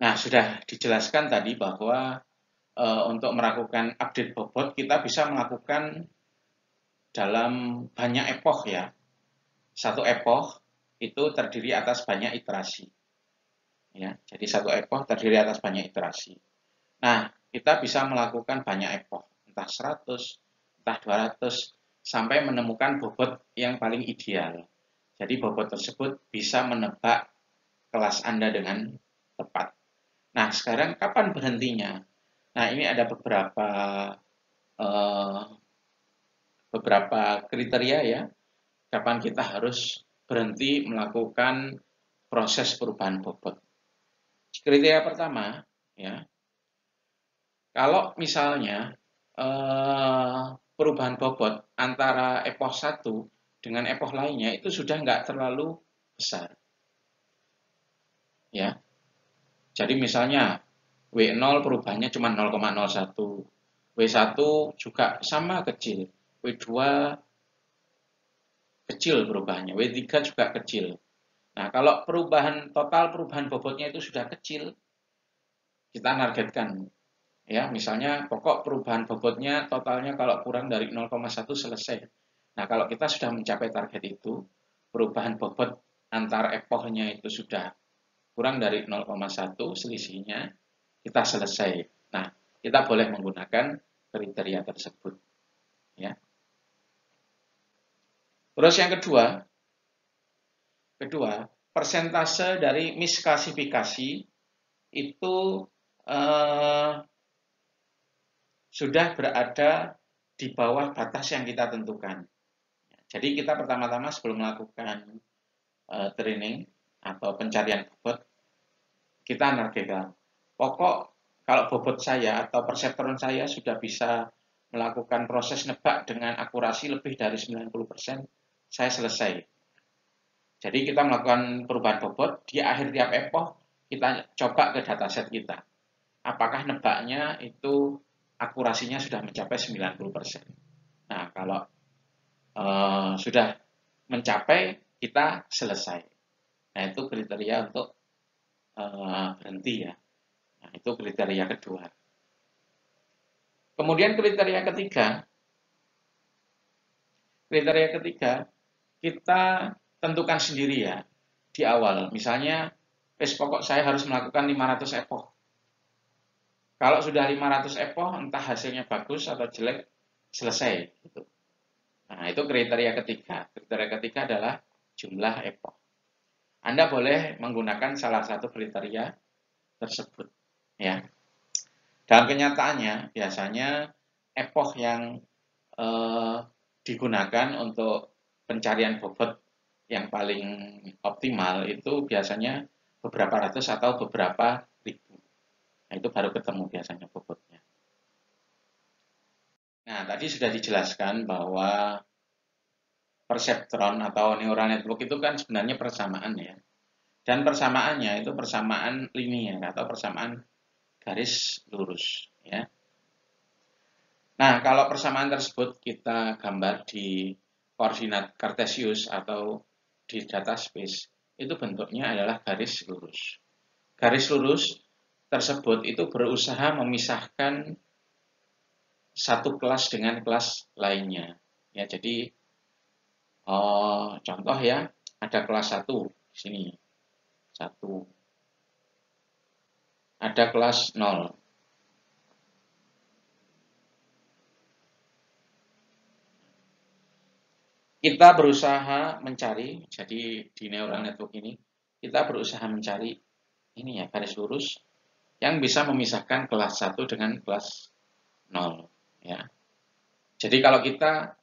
Nah, sudah dijelaskan tadi bahwa untuk melakukan update bobot kita bisa melakukan dalam banyak epoch ya. Satu epoch itu terdiri atas banyak iterasi. Ya, jadi satu epoch terdiri atas banyak iterasi. Nah, kita bisa melakukan banyak epoch, entah 100, entah 200, sampai menemukan bobot yang paling ideal. Jadi bobot tersebut bisa menebak kelas Anda dengan tepat. Nah, sekarang kapan berhentinya? Nah, ini ada eh, beberapa kriteria ya, kapan kita harus berhenti melakukan proses perubahan bobot. Kriteria pertama, ya, kalau misalnya perubahan bobot antara epoch 1 dengan epoch lainnya itu sudah nggak terlalu besar, ya. Jadi misalnya W0 perubahannya cuma 0,01, W1 juga sama kecil, W2 kecil perubahannya, W3 juga kecil. Nah, kalau total perubahan bobotnya itu sudah kecil, kita targetkan ya, misalnya pokok perubahan bobotnya totalnya kalau kurang dari 0,1 selesai. Nah, kalau kita sudah mencapai target itu, perubahan bobot antar epochnya itu sudah kurang dari 0,1 selisihnya, kita selesai. Nah, kita boleh menggunakan kriteria tersebut. Ya. Terus yang kedua, persentase dari misklasifikasi itu eh, sudah berada di bawah batas yang kita tentukan. Jadi kita pertama-tama sebelum melakukan training atau pencarian bobot, kita nargekan. Pokok kalau bobot saya atau perseptron saya sudah bisa melakukan proses nebak dengan akurasi lebih dari 90%, saya selesai. Jadi kita melakukan perubahan bobot, di akhir tiap epoch kita coba ke dataset kita. Apakah nebaknya itu akurasinya sudah mencapai 90%. Nah, kalau sudah mencapai, kita selesai. Nah, itu kriteria untuk berhenti ya. Nah, itu kriteria kedua. Kemudian kriteria ketiga, kita tentukan sendiri ya di awal. Misalnya, pokok saya harus melakukan 500 epoch. Kalau sudah 500 epoch, entah hasilnya bagus atau jelek, selesai. Gitu. Nah, itu kriteria ketiga. Kriteria ketiga adalah jumlah epoch. Anda boleh menggunakan salah satu kriteria tersebut. Ya. Dalam kenyataannya, biasanya epoch yang digunakan untuk pencarian bobot yang paling optimal itu biasanya beberapa ratus atau beberapa ribu. Nah, itu baru ketemu biasanya bobotnya. Nah, tadi sudah dijelaskan bahwa perseptron atau neural network itu kan sebenarnya persamaan ya. Dan persamaannya itu persamaan linier atau persamaan garis lurus ya. Nah, kalau persamaan tersebut kita gambar di koordinat kartesius atau di data space, itu bentuknya adalah garis lurus. Garis lurus tersebut itu berusaha memisahkan satu kelas dengan kelas lainnya. Ya, jadi contoh ya, ada kelas 1 di sini. 1. Ada kelas 0. Kita berusaha mencari, jadi di neural network ini, kita berusaha mencari ini ya, garis lurus yang bisa memisahkan kelas 1 dengan kelas 0. Ya. Jadi kalau kita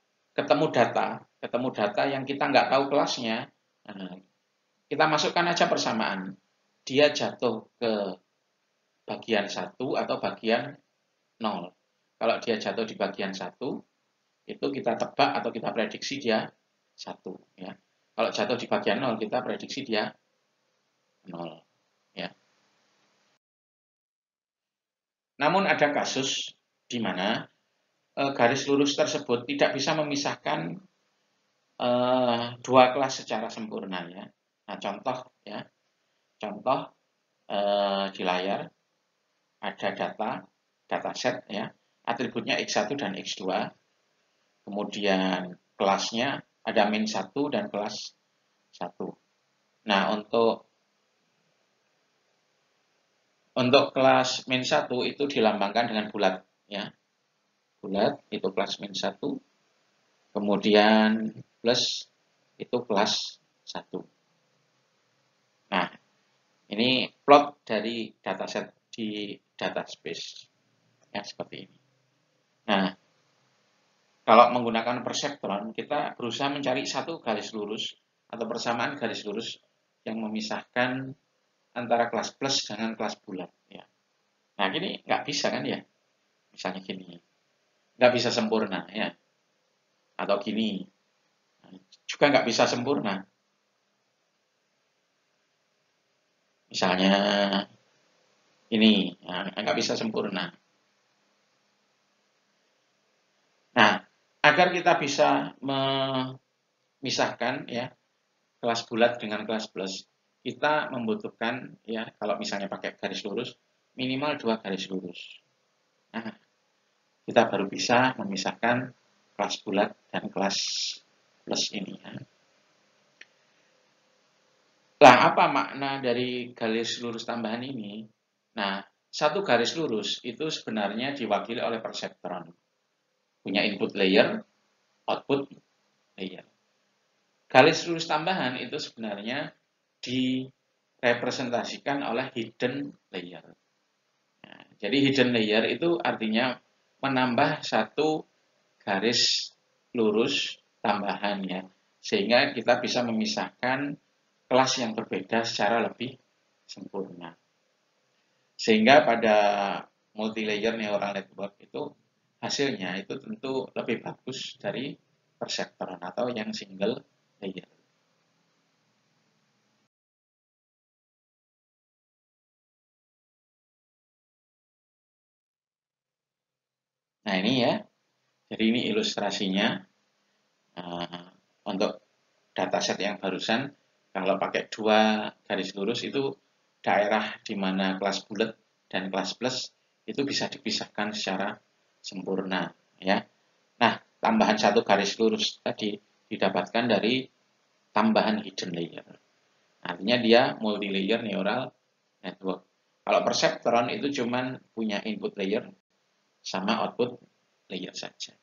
ketemu data yang kita nggak tahu kelasnya, kita masukkan aja persamaan. Dia jatuh ke bagian 1 atau bagian 0. Kalau dia jatuh di bagian 1, itu kita tebak atau kita prediksi dia 1. Ya. Kalau jatuh di bagian 0, kita prediksi dia 0. Ya. Namun ada kasus di mana garis lurus tersebut tidak bisa memisahkan dua kelas secara sempurna ya. Nah, contoh di layar ada dataset ya, atributnya X1 dan X2, kemudian kelasnya ada min1 dan kelas 1. Nah, untuk kelas min1 itu dilambangkan dengan bulat ya. Bulat itu kelas min1, kemudian plus itu kelas 1. Nah, ini plot dari dataset di dataspace ya, seperti ini. Nah, kalau menggunakan perseptron, kita berusaha mencari satu garis lurus atau persamaan garis lurus yang memisahkan antara kelas plus dengan kelas bulat ya. Nah, gini nggak bisa kan ya? Misalnya gini, nggak bisa sempurna ya. Atau gini, juga nggak bisa sempurna. Misalnya ini, nggak bisa sempurna. Nah, agar kita bisa memisahkan ya kelas bulat dengan kelas plus, kita membutuhkan ya kalau misalnya pakai garis lurus minimal 2 garis lurus. Nah, kita baru bisa memisahkan kelas bulat dan kelas plus ini. Nah, apa makna dari garis lurus tambahan ini? Nah, satu garis lurus itu sebenarnya diwakili oleh perseptron. Punya input layer, output layer. Garis lurus tambahan itu sebenarnya direpresentasikan oleh hidden layer. Nah, jadi hidden layer itu artinya menambah satu garis lurus tambahan ya, sehingga kita bisa memisahkan kelas yang berbeda secara lebih sempurna. Sehingga pada multi-layer neural network itu hasilnya itu tentu lebih bagus dari perseptron atau yang single layer. Nah ini ya, jadi ini ilustrasinya untuk dataset yang barusan. Kalau pakai 2 garis lurus itu daerah di mana kelas bulat dan kelas plus itu bisa dipisahkan secara sempurna ya. Nah, tambahan 1 garis lurus tadi didapatkan dari tambahan hidden layer. Artinya dia multi layer neural network. Kalau perseptron itu cuman punya input layer sama output layer saja.